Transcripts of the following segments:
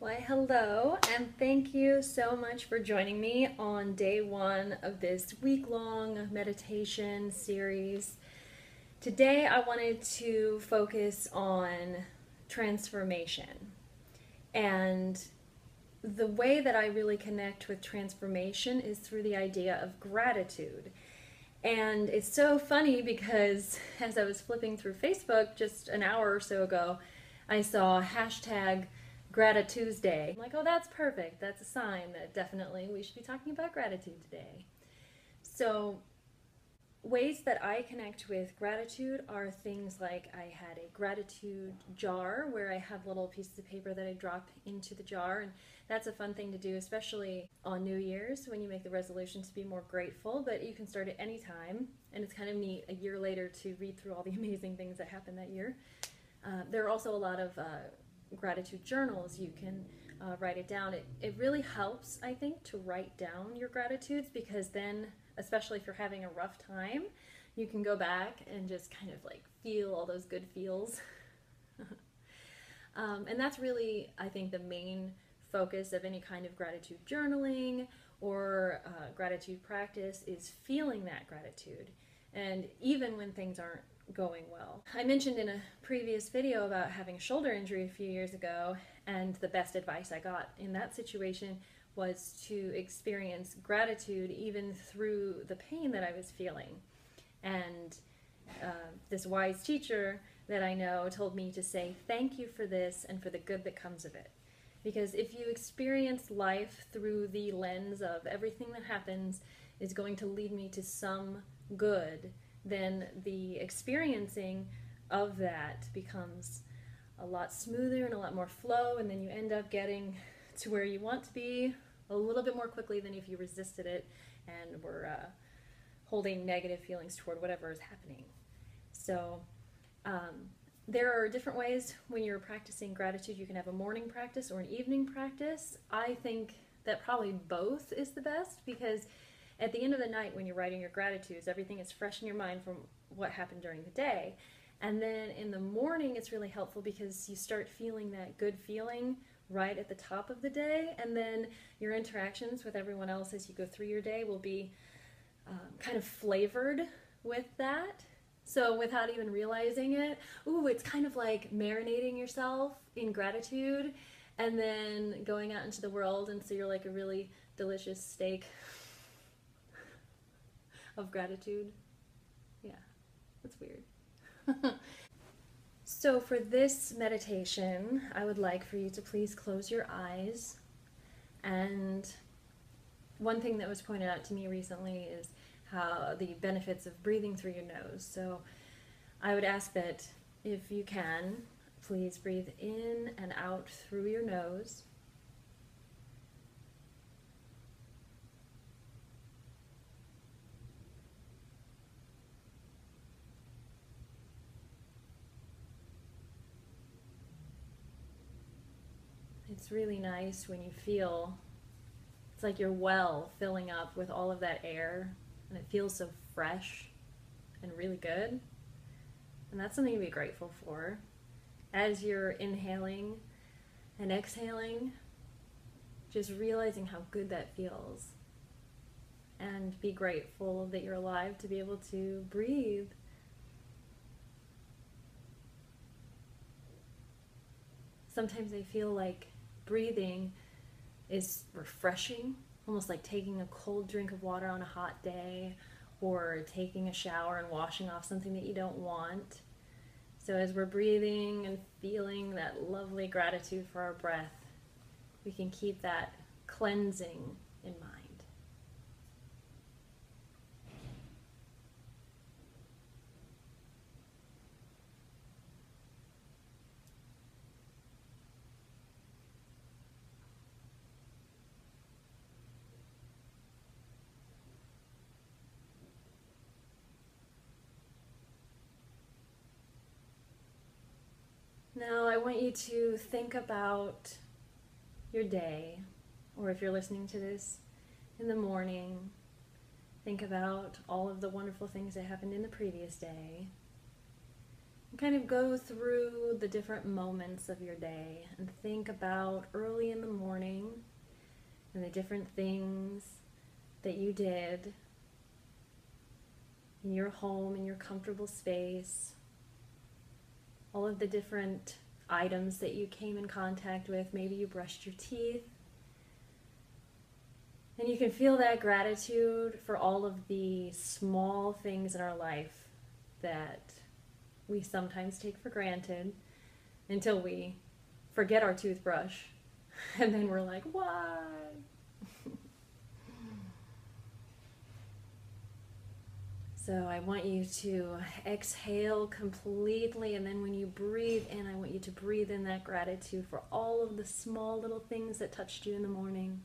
Why, hello, and thank you so much for joining me on day one of this week-long meditation series. Today, I wanted to focus on transformation. And the way that I really connect with transformation is through the idea of gratitude. And it's so funny because as I was flipping through Facebook just an hour or so ago, I saw hashtag Gratitude. I'm like, oh, that's perfect. That's a sign that definitely we should be talking about gratitude today. So ways that I connect with gratitude are things like I had a gratitude jar where I have little pieces of paper that I drop into the jar, and that's a fun thing to do, especially on New Year's when you make the resolution to be more grateful, but you can start at any time, and it's kind of neat a year later to read through all the amazing things that happened that year. There are also a lot of gratitude journals. You can write it down. It really helps, I think, to write down your gratitudes, because then, especially if you're having a rough time, you can go back and just kind of like feel all those good feels. And that's really, I think, the main focus of any kind of gratitude journaling or gratitude practice is feeling that gratitude. And even when things aren't going well. I mentioned in a previous video about having a shoulder injury a few years ago, and the best advice I got in that situation was to experience gratitude even through the pain that I was feeling. And this wise teacher that I know told me to say thank you for this and for the good that comes of it. Because if you experience life through the lens of everything that happens is going to lead me to some good, then the experiencing of that becomes a lot smoother and a lot more flow, and then you end up getting to where you want to be a little bit more quickly than if you resisted it and were holding negative feelings toward whatever is happening. So there are different ways when you're practicing gratitude. You can have a morning practice or an evening practice. I think that probably both is the best, because at the end of the night when you're writing your gratitudes, everything is fresh in your mind from what happened during the day. And then in the morning, it's really helpful because you start feeling that good feeling right at the top of the day, and then your interactions with everyone else as you go through your day will be kind of flavored with that. So without even realizing it, it's kind of like marinating yourself in gratitude and then going out into the world, and so you're like a really delicious steak of gratitude. Yeah, that's weird. So for this meditation, I would like for you to please close your eyes. And one thing that was pointed out to me recently is how the benefits of breathing through your nose. So I would ask that if you can, please breathe in and out through your nose. It's really nice when you feel, it's like your well filling up with all of that air, and it feels so fresh and really good. And that's something to be grateful for. As you're inhaling and exhaling, just realizing how good that feels. And be grateful that you're alive to be able to breathe. Sometimes I feel like breathing is refreshing, almost like taking a cold drink of water on a hot day, or taking a shower and washing off something that you don't want. So as we're breathing and feeling that lovely gratitude for our breath, we can keep that cleansing in mind. Now I want you to think about your day, or if you're listening to this in the morning, think about all of the wonderful things that happened in the previous day. Kind of go through the different moments of your day and think about early in the morning and the different things that you did in your home, in your comfortable space, all of the different items that you came in contact with. Maybe you brushed your teeth. And you can feel that gratitude for all of the small things in our life that we sometimes take for granted until we forget our toothbrush. And then we're like, why? So I want you to exhale completely, and then when you breathe in, I want you to breathe in that gratitude for all of the small little things that touched you in the morning.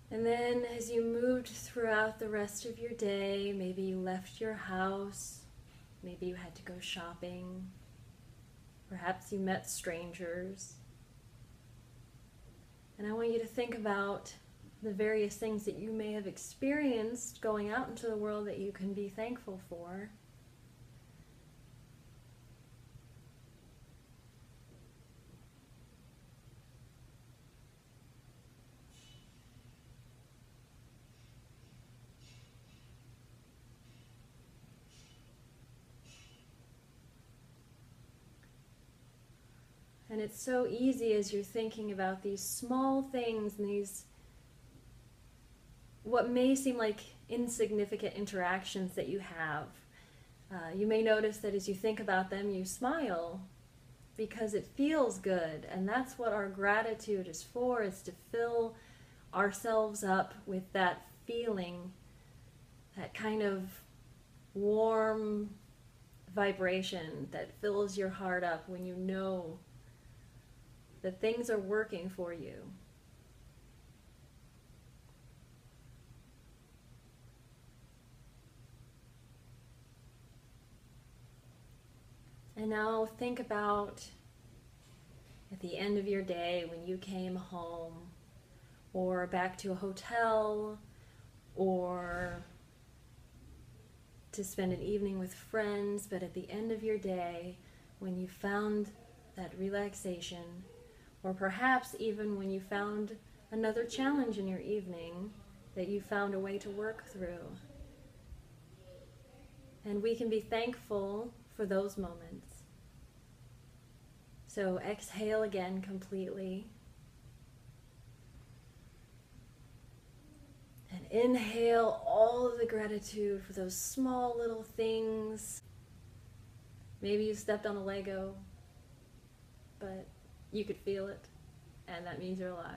And then as you moved throughout the rest of your day, maybe you left your house, maybe you had to go shopping, perhaps you met strangers. And I want you to think about the various things that you may have experienced going out into the world that you can be thankful for. And it's so easy as you're thinking about these small things and these, what may seem like insignificant interactions that you have. You may notice that as you think about them, you smile because it feels good. And that's what our gratitude is for, is to fill ourselves up with that feeling, that kind of warm vibration that fills your heart up when you know that things are working for you. And now think about at the end of your day when you came home or back to a hotel or to spend an evening with friends, but at the end of your day when you found that relaxation, or perhaps even when you found another challenge in your evening that you found a way to work through. And we can be thankful for those moments. So exhale again completely. And inhale all of the gratitude for those small little things. Maybe you stepped on a Lego, but you could feel it, and that means you're alive.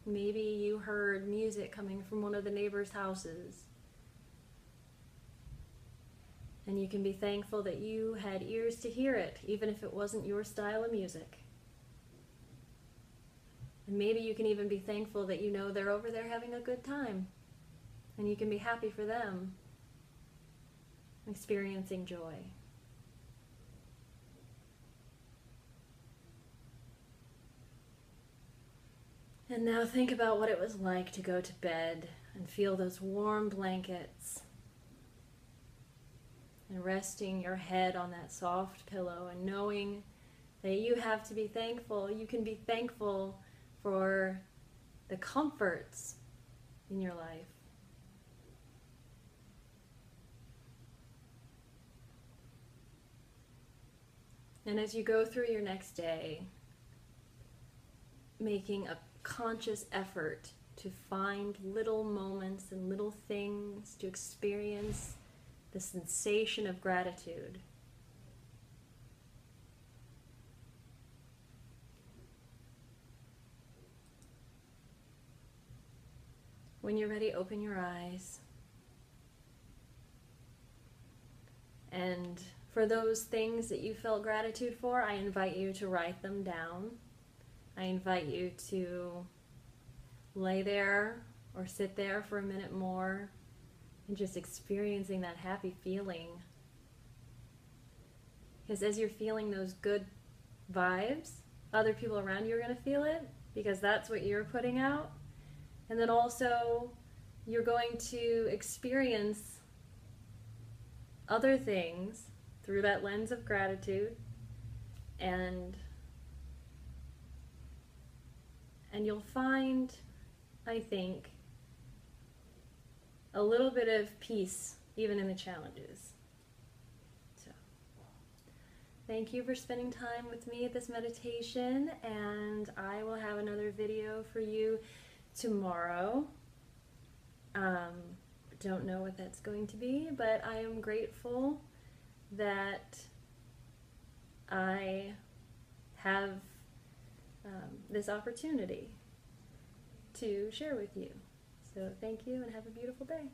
Maybe you heard music coming from one of the neighbors' houses, and you can be thankful that you had ears to hear it, even if it wasn't your style of music. And maybe you can even be thankful that you know they're over there having a good time, and you can be happy for them, experiencing joy. And now think about what it was like to go to bed and feel those warm blankets and resting your head on that soft pillow and knowing that you have to be thankful. You can be thankful for the comforts in your life. And as you go through your next day, making a conscious effort to find little moments and little things to experience the sensation of gratitude. When you're ready, open your eyes. And for those things that you felt gratitude for, I invite you to write them down. I invite you to lay there or sit there for a minute more and just experiencing that happy feeling. Because as you're feeling those good vibes, other people around you are going to feel it, because that's what you're putting out. And then also you're going to experience other things through that lens of gratitude, and you'll find, I think, a little bit of peace even in the challenges. So thank you for spending time with me at this meditation, and I will have another video for you tomorrow. Don't know what that's going to be, but I am grateful that I have this opportunity to share with you. So thank you and have a beautiful day.